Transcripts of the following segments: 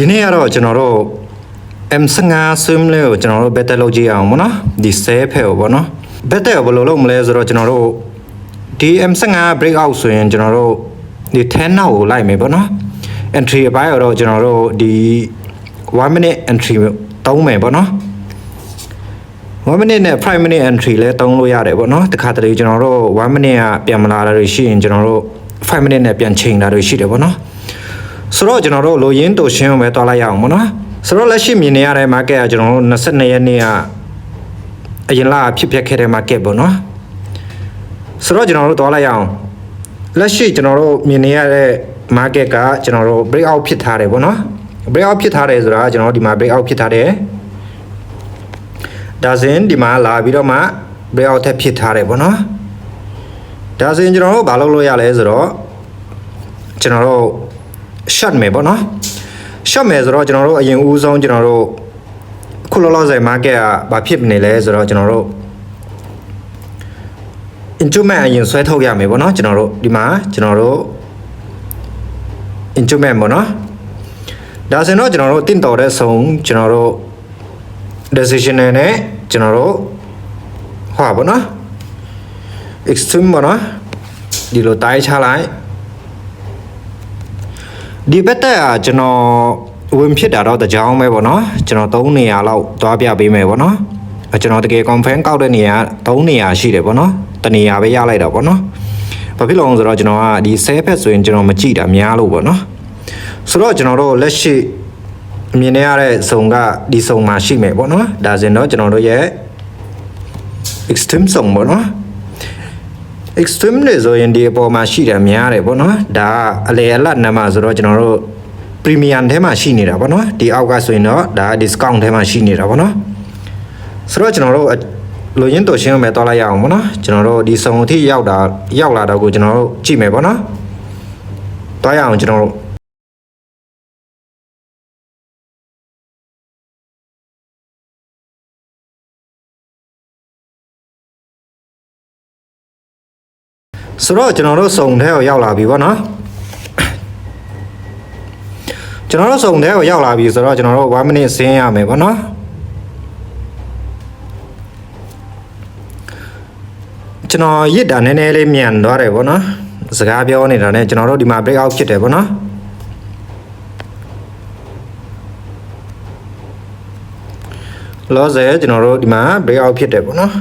ဒီနေ့ကတော့ကျွန်တော်တို့ M15 swim လေးကိုကျွန်တော်တို့ battle လုပ်ကြည့်အောင်ပေါ့နော်ဒီ10ဖက်ကိုပေါ့နော် battle ကိုဘယ်လိုလုပ်မလဲဆိုတော့ကျွန်တော်တို့ဒီ M15 break out ဆိုရင်ကျွန်တော်တို့ဒီ10နောက်ကိုလိုက်မယ်ပေါ့နော် entry အပိုင်းတော့ကျွန်တော်တို့ဒီ1 minute entry သုံးမယ်ပေါ့နော်1 minute နဲ့5 minute entry လဲသုံးလို့ရတယ်ပေါ့နော်တခါတလေကျွန်တော်တို့1 minute ကပြန်မလာတာတွေရှိရင်ကျွန်တော်တို့5 minute နဲ့ပြန်ချိန်တာတွေရှိတယ်ပေါ့နော်ဆိုတော့ကျွန်တော်တို့လိုရင်းတိုရှင်းကိုပဲတွားလိုက်ရအောင်ပေါ့နော်ဆိုတော့လက်ရှိမြင်နေရတဲ့ market ကကျွန်တော်တို့22ရက်နေ့ကအရင်လဖြစ်ပျက်ခဲ့တဲ့ market ပေါ့နော်ဆိုတော့ကျွန်တော်တို့တွားလိုက်ရအောင်လက်ရှိကျွန်တော်တို့မြင်နေရတဲ့ market ကကျွန်တော်တို့ break out ဖြစ်ထားတယ်ပေါ့နော် break out ဖြစ်ထားတယ်ဆိုတာကျွန်တော်တို့ဒီမှာ break out ဖြစ်ထားတယ်ဒါဆိုရင်ဒီမှာလာပြီးတော့မှ break out ထက်ဖြစ်ထားတယ်ပေါ့နော်ဒါဆိုရင်ကျွန်တော်တို့ဘာလုပ်လို့ရလဲဆိုတော့ကျွန်တော်တို့ short မယ်ပေါ့နော် short မယ်ဆိုတော့ကျွန်တော်တို့အရင်ဦးဆုံးကျွန်တော်တို့ခုလောလောဆယ် market ကဘာဖြစ်နေလဲဆိုတော့ကျွန်တော်တို့ instrument အရင်ဆွဲထုတ်ရမယ်ပေါ့နော်ကျွန်တော်တို့ဒီမှာကျွန်တော်တို့ instrument ပေါ့နော်ဒါဆိုရင်တော့ကျွန်တော်တို့တင့်တော်တဲ့ဆုံးကျွန်တော်တို့ decisional နဲ့ကျွန်တော်တို့ဟောပေါ့နော် extreme ပေါ့နော်ဒီလိုတိုင်းချလိုက်ဒီဘက်တက်ကကျွန်တော်ဝင်ဖြစ်တာတော့တကြောင်ပဲပေါ့နော်ကျွန်တော်3နေရာလောက်သွားပြပေးမယ်ပေါ့နော်ကျွန်တော်တကယ် confirm ကောက်တဲ့နေရာ3နေရာရှိတယ်ပေါ့နော်တနေရာပဲရလိုက်တာပေါ့နော်ဘာဖြစ်လို့လဲဆိုတော့ကျွန်တော်ကဒီ10ဖက်ဆိုရင်ကျွန်တော်မကြည့်တာများလို့ပေါ့နော်ဆိုတော့ကျွန်တော်တို့လက်ရှိမြင်နေရတဲ့ဇုံကဒီဇုံမှာရှိမယ်ပေါ့နော်ဒါဆိုရင်တော့ကျွန်တော်တို့ရဲ့ extreme ဇုံပေါ့နော် extreme တွေဆိုရင်ဒီအပေါ်မှာရှိတယ်များတယ်ပေါ့နော်ဒါအလေအလတ်နံပါတ်ဆိုတော့ကျွန်တော်တို့ premium ထဲမှာရှိနေတာပေါ့နော်ဒီအောက်ကဆိုရင်တော့ဒါ discount ထဲမှာရှိနေတာပေါ့နော်ဆိုတော့ကျွန်တော်တို့လိုရင်းတိုရှင်းမဲ့တွားလိုက်ရအောင်ပေါ့နော်ကျွန်တော်တို့ဒီစုံအထိရောက်လာတော့ကိုကျွန်တော်တို့ကြည့်မယ်ပေါ့နော်တွားရအောင်ကျွန်တော်တို့ဆိုတော့ကျွန်တော်တို့စုံထဲကိုရောက်လာပြီပေါ့နော်ကျွန်တော်တို့စုံထဲကိုရောက်လာပြီဆိုတော့ကျွန်တော်တို့1 minute ဆင်းရမယ်ပေါ့နော်ကျွန်တော်ရစ်တာနည်းနည်းလေးမြန်သွားတယ်ပေါ့နော်စကားပြောနေတာနဲ့ကျွန်တော်တို့ဒီမှာ break out ဖြစ်တယ်ပေါ့နော်လောဆယ်ကျွန်တော်တို့ဒီမှာ break out ဖြစ်တယ်ပေါ့နော်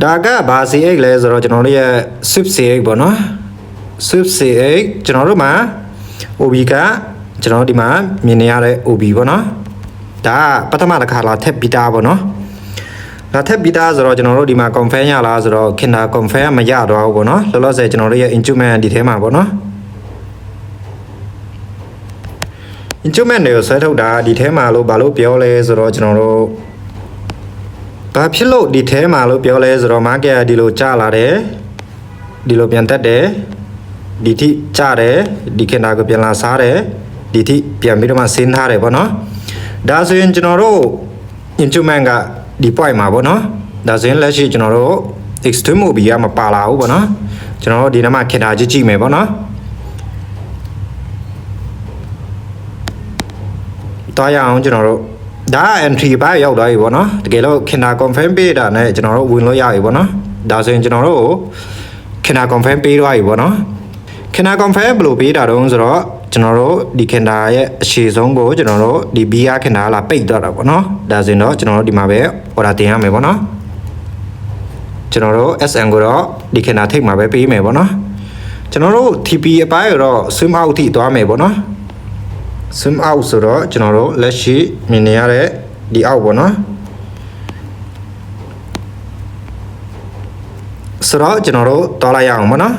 ဒါကဘာ C8 လဲဆိုတော့ကျွန်တော်တို့ရဲ့ Swift C8 ပေါ့နော် Swift C8 ကျွန်တော်တို့မှာ OB ကကျွန်တော်တို့ဒီမှာမြင်နေရတဲ့ OB ပေါ့နော်ဒါပထမတစ်ခါလာထက်ပြီးသားပေါ့နော်လာထက်ပြီးသားဆိုတော့ကျွန်တော်တို့ဒီမှာ confirm ရလားဆိုတော့ခင်ဗျာ confirm မရတော့ဘူးပေါ့နော်လောလောဆယ်ကျွန်တော်တို့ရဲ့ instrument ဒီထဲမှာပေါ့နော် instrument တွေကိုဆွဲထုတ်တာဒီထဲမှာလို့ဘာလို့ပြောလဲဆိုတော့ကျွန်တော်တို့ဘာဖြစ်လို့ဒီထဲမှာလို့ပြောလဲဆိုတော့ market ဒီလိုကျလာတယ်ဒီလိုပြန်တက်တယ်ဒီထိကျတယ်ဒီခင်ဗျာကိုပြန်လာစားတယ်ဒီထိပြန်ပြီးတော့မှဆင်းထားတယ်ပေါ့နော်ဒါဆိုရင်ကျွန်တော်တို့ instrument ကဒီ point မှာပေါ့နော်ဒါဆိုရင်လက်ရှိကျွန်တော်တို့ extreme OB ကမပါလာဘူးပေါ့နော်ကျွန်တော်တို့ဒီမှာခင်ဗျာကြည့်မယ်ပေါ့နော်တွားရအောင်ကျွန်တော်တို့ဒါ entry ဘက်ရောက်သွားပြီပေါ့နော်တကယ်လို့ခင်ဗျာ confirm ပေးတာနဲ့ကျွန်တော်တို့ဝင်လို့ရပြီပေါ့နော်ဒါဆိုရင်ကျွန်တော်တို့ခင်ဗျာ confirm ပေးသွားပြီပေါ့နော်ခင်ဗျာ confirm ဘယ်လိုပေးတာတုံးဆိုတော့ကျွန်တော်တို့ဒီခင်ဗျာရဲ့အရှိဆုံးကိုကျွန်တော်တို့ဒီ BR ခင်ဗျာလာပိတ်သွားတာပေါ့နော်ဒါဆိုရင်တော့ကျွန်တော်တို့ဒီမှာပဲ order တင်ရမယ်ပေါ့နော်ကျွန်တော်တို့ SN ကိုတော့ဒီခင်ဗျာထိပ်မှာပဲပေးမယ်ပေါ့နော်ကျွန်တော်တို့ TP အပိုင်းကိုတော့ swim out ထိသွားမယ်ပေါ့နော် swim out ဆိုတော့ကျွန်တော်တို့လက်ရှိမြင်နေရတဲ့ဒီအောက်ပေါ့နော်ဆိုတော့ကျွန်တော်တို့တွားလိုက်ရအောင်ပေါ့နော်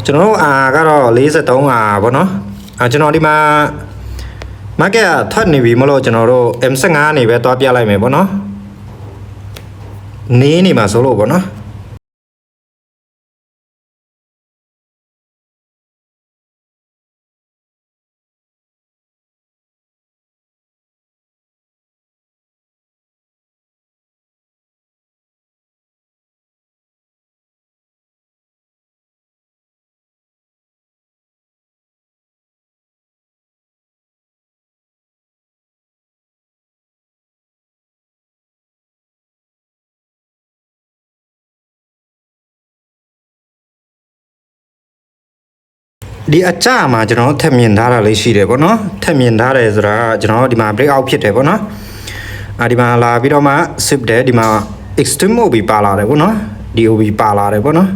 ကျွန်တော်တို့ကတော့43ပေါ့နော်ကျွန်တော်ဒီမှာ market ကထွက်နေပြီမလို့ကျွန်တော်တို့ M15 နေပဲတွားပြလိုက်မယ်ပေါ့နော်နေမှာဆိုလို့ပေါ့နော် ဒီအကြမှာကျွန်တော်ထက်မြင်ထားတာလေးရှိတယ်ပေါ့နော်ထက်မြင်ထားတယ်ဆိုတာကျွန်တော်ဒီမှာ break out ဖြစ်တယ်ပေါ့နော်ဒီမှာလာပြီးတော့မှ shift တယ်ဒီမှာ extreme OB ပါလာတယ်ပေါ့နော်ဒီ OB ပါလာတယ်ပေါ့နော်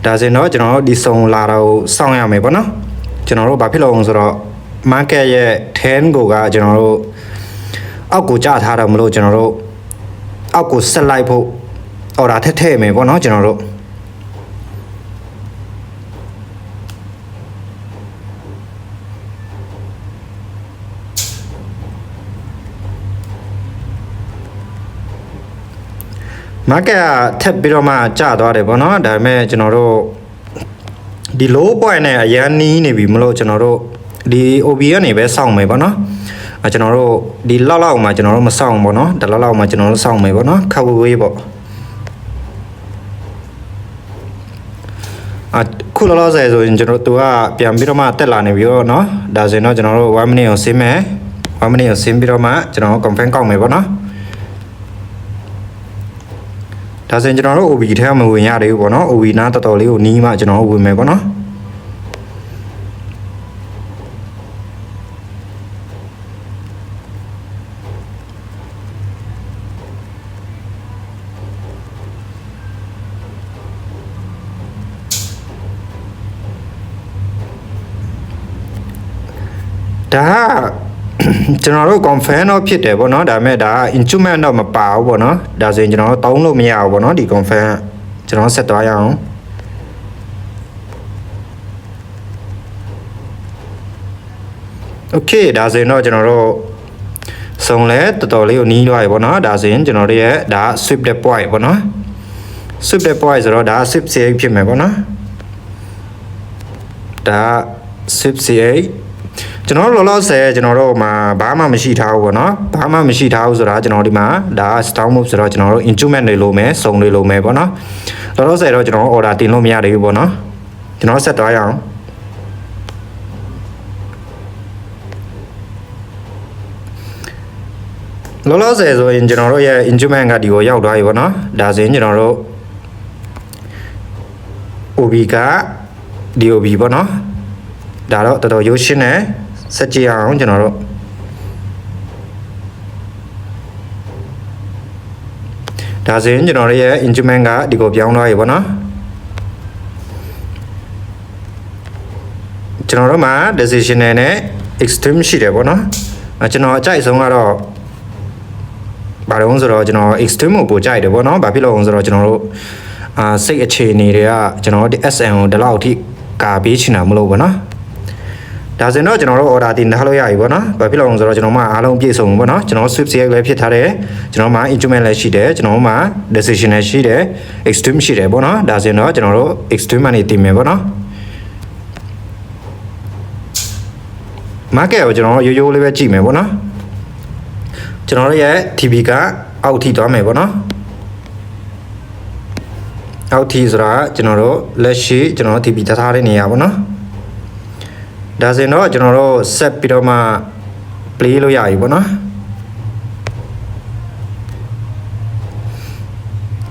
ဒါဆိုရင်တော့ကျွန်တော်ဒီစုံလာတာကိုစောင့်ရမယ်ပေါ့နော်ကျွန်တော်တို့ဘာဖြစ်လို့လဲဆိုတော့ market ရဲ့10ကိုကကျွန်တော်တို့အောက်ကိုကျထားတယ်မလို့ကျွန်တော်တို့အောက်ကိုဆက်လိုက်ဖို့ order ထည့်မယ်ပေါ့နော်ကျွန်တော်တို့market ထပ်ပြီးတော့မှကျသွားတယ်ပေါ့နော်ဒါပေမဲ့ကျွန်တော်တို့ဒီ low point နဲ့အရန်နီးနေပြီမလို့ကျွန်တော်တို့ဒီ OB ကနေပဲစောင့်မယ်ပေါ့နော်ကျွန်တော်တို့ဒီလောက်မှာကျွန်တော်တို့မစောင့်ပေါ့နော်ဒါလောက်မှာကျွန်တော်တို့စောင့်မယ်ပေါ့နော်ခက်ဝေးပေါ့ခုလောလောဆယ်ဆိုရင်ကျွန်တော်တို့ကပြန်ပြီးတော့မှတက်လာနေပြီတော့เนาะဒါဆိုရင်တော့ကျွန်တော်တို့1 minute ကိုဆင်းမယ်1 minute ကိုဆင်းပြီးတော့မှကျွန်တော်တို့ confirm ကောက်မယ်ပေါ့နော်ဒါဆိုရင်ကျွန်တော်တို့ OB ထဲမှာဝင်ရတယ်ပေါ့နော် OB နားတော်တော်လေးကိုနီးမှကျွန်တော်တို့ဝင်မယ်ပေါ့နော်ဒါကျွန်တော်တို့ confirm တော့ဖြစ်တယ်ပေါ့နော်ဒါပေမဲ့ဒါ instrument တော့မပါဘူးပေါ့နော်ဒါဆိုရင်ကျွန်တော်တို့တောင်းလို့မရဘူးပေါ့နော်ဒီ confirm ကျွန်တော်ဆက်သွားရအောင်โอเคဒါဆိုရင်တော့ကျွန်တော်တို့စုံလဲတော်တော်လေးကိုနီးသွားပြီပေါ့နော်ဒါဆိုရင်ကျွန်တော်တို့ရဲ့ဒါ sweep the point ပေါ့နော် sweep the point ဆိုတော့ဒါ sweep CA ဖြစ်မယ်ပေါ့နော်ဒါ sweep CAကျွန်တော်လောလောဆယ်ကျွန်တော်တို့မှာဘာမှမရှိထားဘူးပေါ့နော်ဘာမှမရှိထားဘူးဆိုတာကျွန်တော်ဒီမှာဒါ stock move ဆိုတော့ကျွန်တော်တို့ instrument တွေလိုမယ်စုံတွေလိုမယ်ပေါ့နော်လောလောဆယ်တော့ကျွန်တော် order တင်လို့မရသေးဘူးပေါ့နော်ကျွန်တော်ဆက်သွားရအောင်လောလောဆယ်ဆိုရင်ကျွန်တော်တို့ရဲ့ instrument ကဒီကိုရောက်သွားပြီပေါ့နော်ဒါဆိုရင်ကျွန်တော်တို့ OB က DOB ပေါ့နော်ဒါတော့တော်တော်ရိုးရှင်းတယ်ဆက်ကြည့်အောင်ကျွန်တော်တို့ဒါဆိုရင်ကျွန်တော်ရဲ့ instrument ကဒီကိုပြောင်းသွားပြီပေါ့နော်ကျွန်တော်တို့မှာ decisional နဲ့ extreme ရှိတယ်ပေါ့နော်ကျွန်တော်အကြိုက်ဆုံးကတော့ဘာလို့ဆိုတော့ကျွန်တော် extreme ကိုပိုကြိုက်တယ်ပေါ့နော်ဘာဖြစ်လို့လဲဆိုတော့ကျွန်တော်တို့စိတ်အခြေအနေတွေကကျွန်တော်ဒီ SN ကိုဒီလောက်အထိကာပေးချင်တာမလို့ပေါ့နော်ဒါဆိုရင်တော့ကျွန်တော်တို့ order တင်ထားလို့ရပြီပေါ့နော်ဘာဖြစ်လို့လဲဆိုတော့ကျွန်တော်မှအားလုံးပြည့်စုံပေါ့နော်ကျွန်တော် swift CX လည်းဖြစ်ထားတယ်ကျွန်တော်မှ instrument လည်းရှိတယ်ကျွန်တော်မှ decision လည်းရှိတယ် extreme ရှိတယ်ပေါ့နော်ဒါဆိုရင်တော့ကျွန်တော်တို့ extreme ကနေတင်မယ်ပေါ့နော် market ကိုကျွန်တော်ရိုးရိုးလေးပဲကြည့်မယ်ပေါ့နော်ကျွန်တော်တို့ရဲ့ TP ကအောက်ထိသွားမယ်ပေါ့နော်အောက်ထိဆိုတာကျွန်တော်တို့လက်ရှိကျွန်တော်တို့ TP ထားတဲ့နေရာပေါ့နော်ဒါဆိုရင်တော့ကျွန်တော်တို့ဆက်ပြီးတော့မှ play လို့ရပြီပေါ့နော်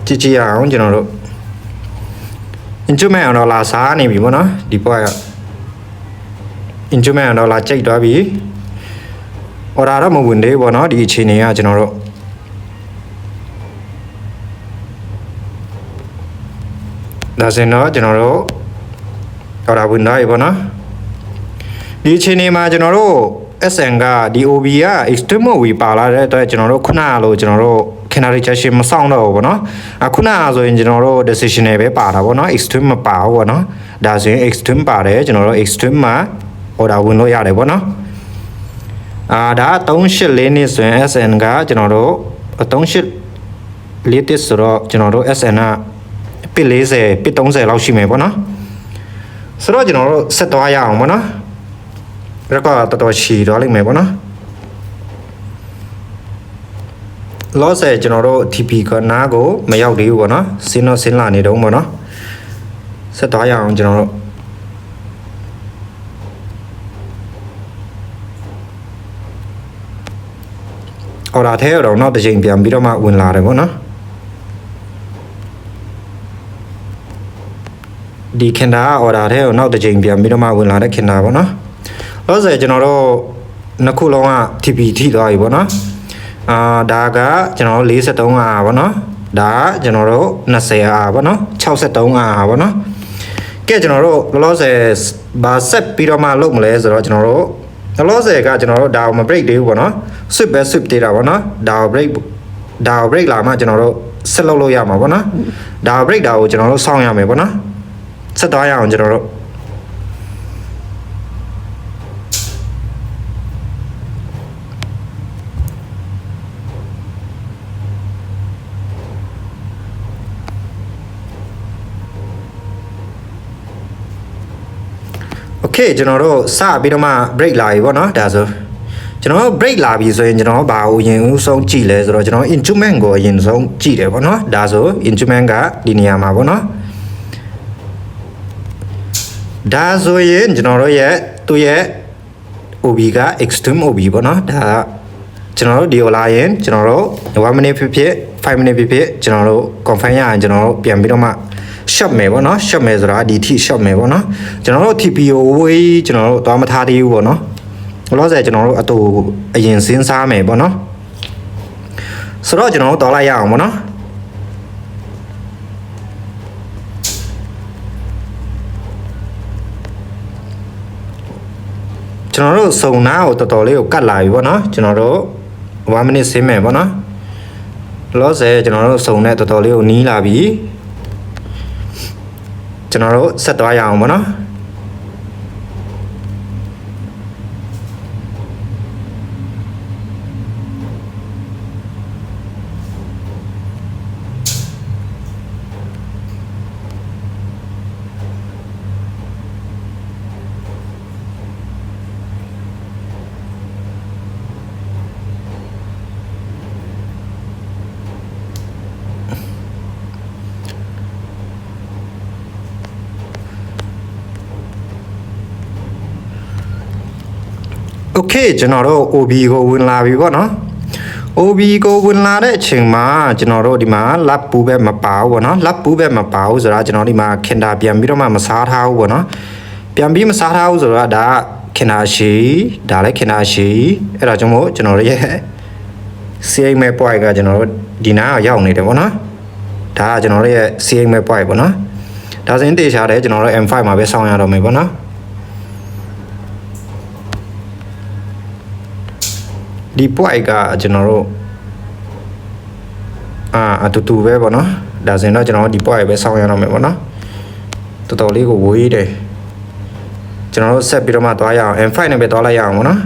ကြည့်အောင်ကျွန်တော်တို့ instrument တော့လာစားနေပြီပေါ့နော်ဒီ point က instrument တော့လာကြိတ်သွားပြီ order တော့မဝင်သေးဘူးပေါ့နော်ဒီအခြေအနေကကျွန်တော်တို့ဒါဆိုရင်တော့ကျွန်တော်တို့ order ဝင်သွားပြီပေါ့နော်ဒီအခြေအနေမှာကျွန်တော်တို့ SN က DOB က extreme OB ပါလာတဲ့အတွက်ကျွန်တော်တို့ခုနကလို့ကျွန်တော်တို့ candle rejection မဆောင်တော့ဘူးပေါ့နော်ခုနကဆိုရင်ကျွန်တော်တို့ decision ပဲပါတာပေါ့နော် extreme မပါဘူးပေါ့နော်ဒါဆိုရင် extreme ပါတယ်ကျွန်တော်တို့ extreme မှာ order ဝင်လို့ရတယ်ပေါ့နော်ဒါ384နှစ်ဆိုရင် SN ကကျွန်တော်တို့384တစ်ဆိုတော့ကျွန်တော်တို့ SN ကပစ်40ပစ်30လောက်ရှိမယ်ပေါ့နော်ဆိုတော့ကျွန်တော်တို့ဆက်သွားရအောင်ပေါ့နော်တော့တော်တော်ရှည်သွားလိမ့်မယ်ပေါ့နော်လောဆယ်ကျွန်တော်တို့ TP ကနားကိုမရောက်သေးဘူးပေါ့နော်ဆင်းလာနေတော့ပေါ့နော်ဆက်သွားရအောင်ကျွန်တော်တို့order ထဲတော့နောက်တစ်ချိန်ပြန်ပြီးတော့မှဝင်လာတယ်ပေါ့နော် ဒီခင်တာအော်ဒါတဲ့ကိုနောက်တစ်ချိန်ပြန်ပြီးတော့မှဝင်လာတဲ့ခင်တာပေါ့နော်လောဆယ်ကျွန်တော်တို့နှစ်ခုလုံးက TP ထိသွားပြီပေါ့နော်ဒါကကျွန်တော်တို့43အားပေါ့နော်ဒါကကျွန်တော်တို့20အားပေါ့နော်63အားပေါ့နော်ကဲကျွန်တော်တို့လောဆယ်ဘာဆက်ပြီးတော့မှလုပ်မလဲဆိုတော့ကျွန်တော်တို့လောဆယ်ကကျွန်တော်တို့ဒါကိုမ break သေးဘူးပေါ့နော် switch ပဲ switch သေးတာပေါ့နော်ဒါကို break လာမှကျွန်တော်တို့ဆက်လုပ်လို့ရမှာပေါ့နော်ဒါကို break ဒါကိုကျွန်တော်တို့စောင့်ရမယ်ပေါ့နော်ဆက်သွားရအောင်ကျွန်တော်တို့โอเคကျွန်တော်တို့စပြီးတော့မှ break လာပြီပေါ့နော်ဒါဆိုကျွန်တော်တို့ break လာပြီဆိုရင်ကျွန်တော်ဘာကိုအရင်ဆုံးကြည့်လဲဆိုတော့ကျွန်တော် instrument ကိုအရင်ဆုံးကြည့်တယ်ပေါ့နော်ဒါဆို instrument ကဒီနေရာမှာပေါ့နော်ဒါဆိုရင်ကျွန်တော်တို့ရဲ့သူ့ရဲ့ OB က extreme OB ပေါ့နော်ဒါကျွန်တော်တို့ဒီ လာရင်ကျွန်တော်တို့1 minute ဖြစ်ဖြစ်5 minute ဖြစ်ဖြစ်ကျွန်တော်တို့ confirm ရရင်ကျွန်တော်တို့ပြန်ပြီးတော့မှ shot မယ်ပေါ့နော် shot မယ်ဆိုတာဒီထိ shot မယ်ပေါ့နော်ကျွန်တော်တို့ TPO ဝေးကျွန်တော်တို့သွားမထားသေးဘူးပေါ့နော်လောဆယ်ကျွန်တော်တို့အတူအရင်စဉ်းစားမယ်ပေါ့နော်ဆိုတော့ကျွန်တော်တို့တော်လိုက်ရအောင်ပေါ့နော်ကျွန်တော်တို့စုံနာကိုတော်တော်လေးကိုကတ်လာပြီပေါ့နော်ကျွန်တော်တို့1 minute ဆင်းမယ်ပေါ့နော်လောဆယ်ကျွန်တော်တို့စုံနဲ့တော်တော်လေးကိုနီးလာပြီကျွန်တော်တို့ဆက်သွားရအောင်ပေါ့နော်โอเคကျွန်တော်တို့ OB ကိုဝင်လာပြီပေါ့နော် OB ကိုဝင်လာတဲ့အချိန်မှာကျွန်တော်တို့ဒီမှာ lap ပူပဲမပါဘူးပေါ့နော် lap ပူပဲမပါဘူးဆိုတာကျွန်တော်ဒီမှာခင်တာပြန်ပြီးတော့မှမစားထားဘူးပေါ့နော်ပြန်ပြီးမစားထားဘူးဆိုတော့ဒါခင်တာရှိဒါလည်းခင်တာရှိအဲ့ဒါကြောင့်မို့ကျွန်တော်တို့ရဲ့ CMA point ကကျွန်တော်တို့ဒီနားရောက်နေတယ်ပေါ့နော်ဒါကကျွန်တော်တို့ရဲ့ CMA point ပေါ့နော်ဒါဆိုရင်တေချာတယ်ကျွန်တော်တို့ M5 မှာပဲစောင့်ရတော့မယ်ပေါ့နော်ဒီ point ကကျွန်တော်တို့အတူတူပဲပေါ့နော်ဒါဆိုရင်တော့ကျွန်တော်တို့ဒီ point ပဲစောင့်ရတော့မယ်ပေါ့နော်တော်တော်လေးကိုဝေးတယ်ကျွန်တော်တို့ဆက်ပြီးတော့မှသွားရအောင် M5 နဲ့ပဲသွားလိုက်ရအောင်ပေါ့နော်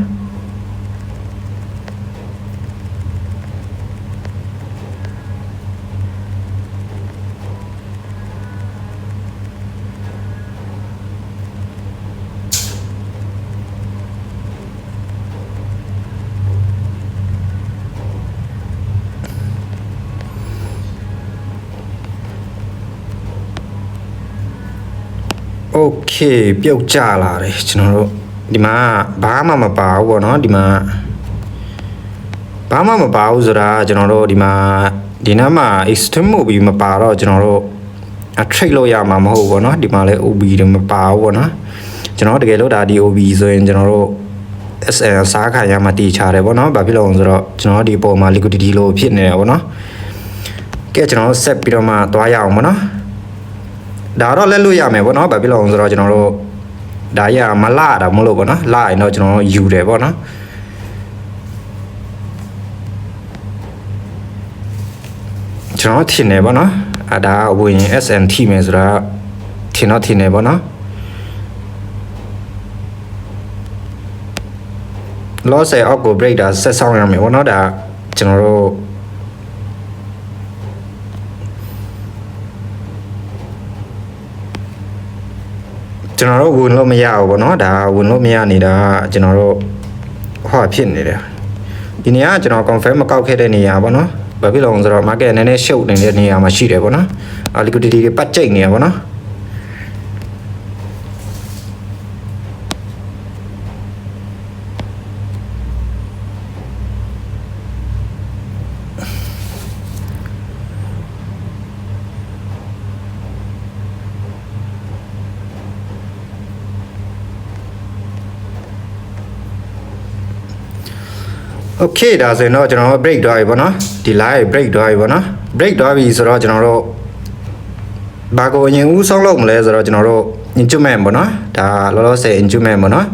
โอเคပြုတ်ကြလာတယ်ကျွန်တော်တို့ဒီမှာဘာမှမပါဘူးပေါ့နော်ဒီမှာဘာမှမပါဘူးဆိုတာကျွန်တော်တို့ဒီမှာဒီနားမှာ extreme OB မပါတော့ကျွန်တော်တို့trade လို့ရမှာမဟုတ်ဘူးပေါ့နော်ဒီမှာလည်း OB တွေမပါဘူးပေါ့နော်ကျွန်တော်တကယ်လို့ဒါဒီ OB ဆိုရင်ကျွန်တော်တို့ SN စားခါရမှာတည်ချတယ်ပေါ့နော်ဘာဖြစ်လို့လဲဆိုတော့ကျွန်တော်ဒီပုံမှာ liquidity လို့ဖြစ်နေတယ်ပေါ့နော်ကဲကျွန်တော်ဆက်ပြီးတော့မှသွားရအောင်ပေါ့နော်ဒါတော့လက်လို့ရမယ်ပေါ့နော်ဘာဖြစ်လို့လဲဆိုတော့ကျွန်တော်တို့ဒါရမလာတာမလို့ပေါ့နော်လာရင်တော့ကျွန်တော်တို့ယူတယ်ပေါ့နော်ကျွန်တော်ထင်တယ်ပေါ့နော်ဒါဝင် SN ထိမယ်ဆိုတာထင်တယ်ပေါ့နော် loss အောက်ကို break ဒါဆက်ဆောင်ရမယ်ပေါ့နော်ဒါကျွန်တော်တို့ဝင်လို့မရဘူးပေါ့နော်ဒါဝင်လို့မရနေတာကျွန်တော်တို့ဟောဖြစ်နေတယ်ဒီနေရာကကျွန်တော် confirm မကောက်ခဲ့တဲ့နေရာပေါ့နော်ဘာဖြစ်လို့လဲဆိုတော့ market နည်းနည်းရှုပ်နေတဲ့နေရာမှာရှိတယ်ပေါ့နော်liquidity တွေပတ်ကျိတ်နေရပေါ့နော် Okay ဒါဆိုရင်တော့ကျွန်တော်တို့ break သွားပြီပေါ့နော်ဒီ live break သွားပြီပေါ့နော် break သွားပြီဆိုတော့ကျွန်တော်တို့ဘာကိုအရင်ဦးဆုံးလုပ်မလဲဆိုတော့ကျွန်တော်တို့ instrument ပေါ့နော်ဒါလောလောဆယ် instrument ပေါ့နော်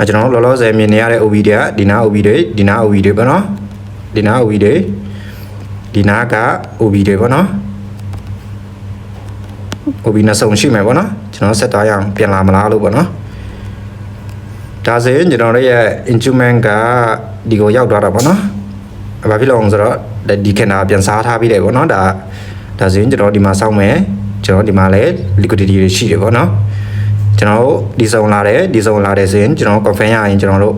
ကျွန်တော်တို့လောလောဆယ်မြင်နေရတဲ့ OB တွေကဒီနာ OB တွေဒီနာ OB တွေပေါ့နော်ဒီနာ OB တွေဒီနာက OB တွေပေါ့နော် OB နှစ်စုံရှိမယ်ပေါ့နော်ကျွန်တော်ဆက်သွားရအောင်ပြန်လာမလားလို့ပေါ့နော်ဒါဆိုရင်ကျွန်တော်တို့ရဲ့ instrument ကဒီကိုရောက်သွားတာပေါ့နော်ဘာဖြစ်လို့လဲဆိုတော့ဒီခဏပြန်စားထားပြီးတယ်ပေါ့နော်ဒါဆိုရင်ကျွန်တော်ဒီမှာစောင့်မယ်ကျွန်တော်ဒီမှာလည်း liquidity တွေရှိတယ်ပေါ့နော်ကျွန်တော်ဒီစုံလာတယ်ဆိုရင်ကျွန်တော် confirm ရရင်ကျွန်တော်တို့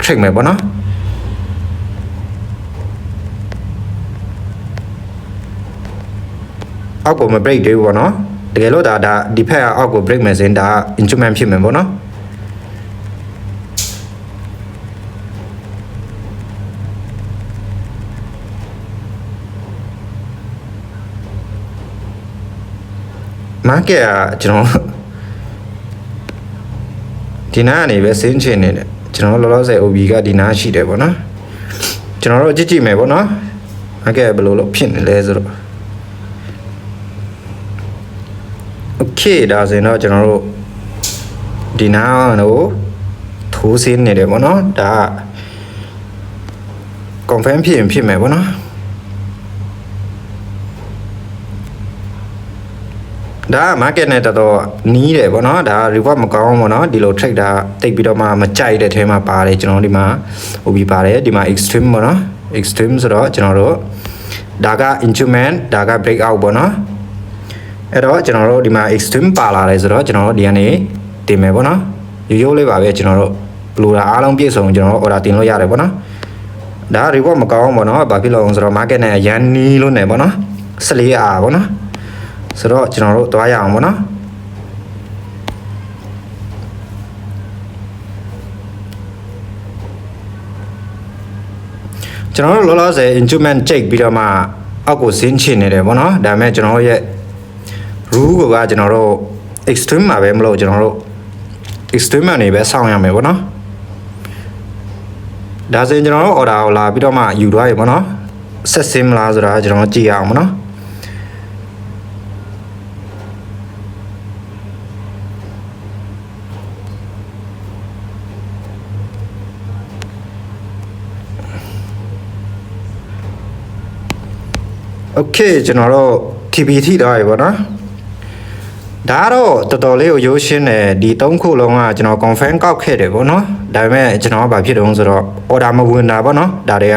trade မယ်ပေါ့နော်အောက်ကိုမ break သေးဘူးပေါ့နော်တကယ်လို့ဒါဒီဖက်ကအောက်ကို break မယ်ဆိုရင်ဒါ instrument ဖြစ်မယ်ပေါ့နော်market ကကျွန်တော်ဒီနားကနေပဲဆင်းချင်နေတယ်ကျွန်တော်လောလောဆယ် OB ကဒီနားရှိတယ်ပေါ့နော်ကျွန်တော်တို့ကြည့်မယ်ပေါ့နော် market ဘယ်လိုလုပ်ဖြစ်နေလဲဆိုတော့ Okay ဒါဆိုရင်တော့ကျွန်တော်တို့ဒီနားကိုထိုးဆင်းနေတယ်ပေါ့နော်ဒါ confirm ဖြစ်မယ်ပေါ့နော်ဒါ market နဲ့တော်တော်နီးတယ်ပေါ့နော်ဒါ report မကောင်းပေါ့နော်ဒီလို trade တာတိတ်ပြီးတော့မှမကြိုက်တဲ့ထဲမှာပါတယ်ကျွန်တော်ဒီမှာ OB ပါတယ်ဒီမှာ extreme ပေါ့နော် extreme ဆိုတော့ကျွန်တော်တို့ဒါက instrument ဒါက breakout ပေါ့နော်အဲ့တော့ကျွန်တော်တို့ဒီမှာ extreme ပါလာတယ်ဆိုတော့ကျွန်တော်တို့ဒီကနေတင်မယ်ပေါ့နော်ရိုးလေးပါပဲကျွန်တော်တို့ဘလိုတာအားလုံးပြည့်စုံကျွန်တော်တို့ order တင်လို့ရတယ်ပေါ့နော်ဒါ report မကောင်းပေါ့နော်ဘာဖြစ်လို့လဲဆိုတော့ market နဲ့အရန်နီးလို့နေပေါ့နော်14Rပေါ့နော်ဆိုတော့ကျွန်တော်တို့သွားရအောင်ပေါ့နော်ကျွန်တော်တို့လောလောဆယ် instrument check ပြီးတော့မှအောက်ကိုဆင်းချင်နေတယ်ပေါ့နော်ဒါပေမဲ့ကျွန်တော်ရဲ့ rule ကကျွန်တော်တို့ extreme မှာပဲမလို့ကျွန်တော်တို့ extreme မှာနေပဲစောင့်ရမယ်ပေါ့နော်ဒါဆိုရင်ကျွန်တော်တို့ order ကိုလာပြီးတော့မှယူသွားပြီပေါ့နော်ဆက်ဆင်းမလားဆိုတာကျွန်တော်ကြည့်ရအောင်ပေါ့နော်Okay ကျွန်တော်တို့ TPT တော့ပြီပေါ့နော်ဒါတော့တော်တော်လေးကိုရိုးရှင်းတယ်ဒီ3ခုလုံးကကျွန်တော် confirm ကောက်ခဲ့တယ်ပေါ့နော်ဒါပေမဲ့ကျွန်တော်ကဘာဖြစ်တုံးဆိုတော့ order မဝင်တာပေါ့နော်ဒါတွေက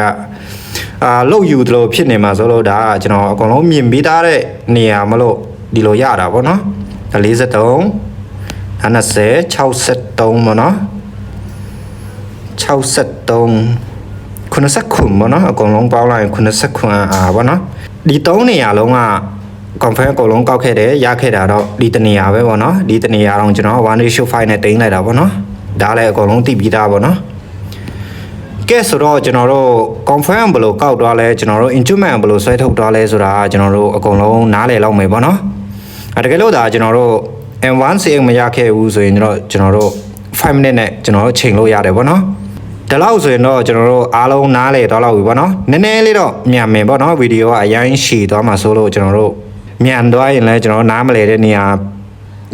လုတ်ယူသလိုဖြစ်နေမှာဆိုလို့ဒါကကျွန်တော်အကုန်လုံးမြင်ပြီးသားတဲ့နေရာမလို့ဒီလိုရတာပေါ့နော်43 20 63ပေါ့နော်63 90ခုပေါ့နော်အကုန်လုံးပေါင်းလိုက်ရင်90ခုပေါ့နော်ဒီ3နေရာလုံးက confirm အကုန်လုံးကောက်ခဲ့တယ်ရခဲ့တာတော့ဒီတနေရာပဲပေါ့နော်ဒီတနေရာတော့ကျွန်တော်1:5နဲ့တင်လိုက်တာပေါ့နော်ဒါလည်းအကုန်လုံးသိပြီးသားပေါ့နော်ကဲဆိုတော့ကျွန်တော်တို့ confirm ဘယ်လိုကောက်သွားလဲကျွန်တော်တို့ instrument ဘယ်လိုဆွဲထုတ်သွားလဲဆိုတာကျွန်တော်တို့အကုန်လုံးနားလည်လောက်မယ်ပေါ့နော်တကယ်လို့ဒါကျွန်တော်တို့ M1CX မရခဲ့ဘူးဆိုရင်ကျွန်တော်တို့5 minute နဲ့ကျွန်တော်တို့ချိန်လို့ရတယ်ပေါ့နော်ဒါလောက်ဆိုရင်တော့ကျွန်တော်တို့အားလုံးနားလည်သွားလောက်ပြီပေါ့နော်နည်းနည်းလေးတော့မြန်မယ်ပေါ့နော်ဗီဒီယိုကအရင်ရှည်သွားမှာဆိုလို့ကျွန်တော်တို့မြန်သွားရင်လည်းကျွန်တော်နားမလဲတဲ့နေရာ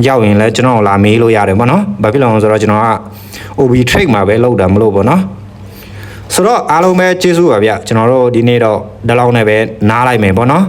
ရောက်ရင်လည်းကျွန်တော်လာမေးလို့ရတယ်ပေါ့နော်ဘာဖြစ်လို့လဲဆိုတော့ကျွန်တော်က OB trade မှာပဲလောက်တာမလို့ပေါ့နော်ဆိုတော့အားလုံးပဲကျေးဇူးပါဗျကျွန်တော်တို့ဒီနေ့တော့ဒီလောက်နဲ့ပဲနားလိုက်မယ်ပေါ့နော်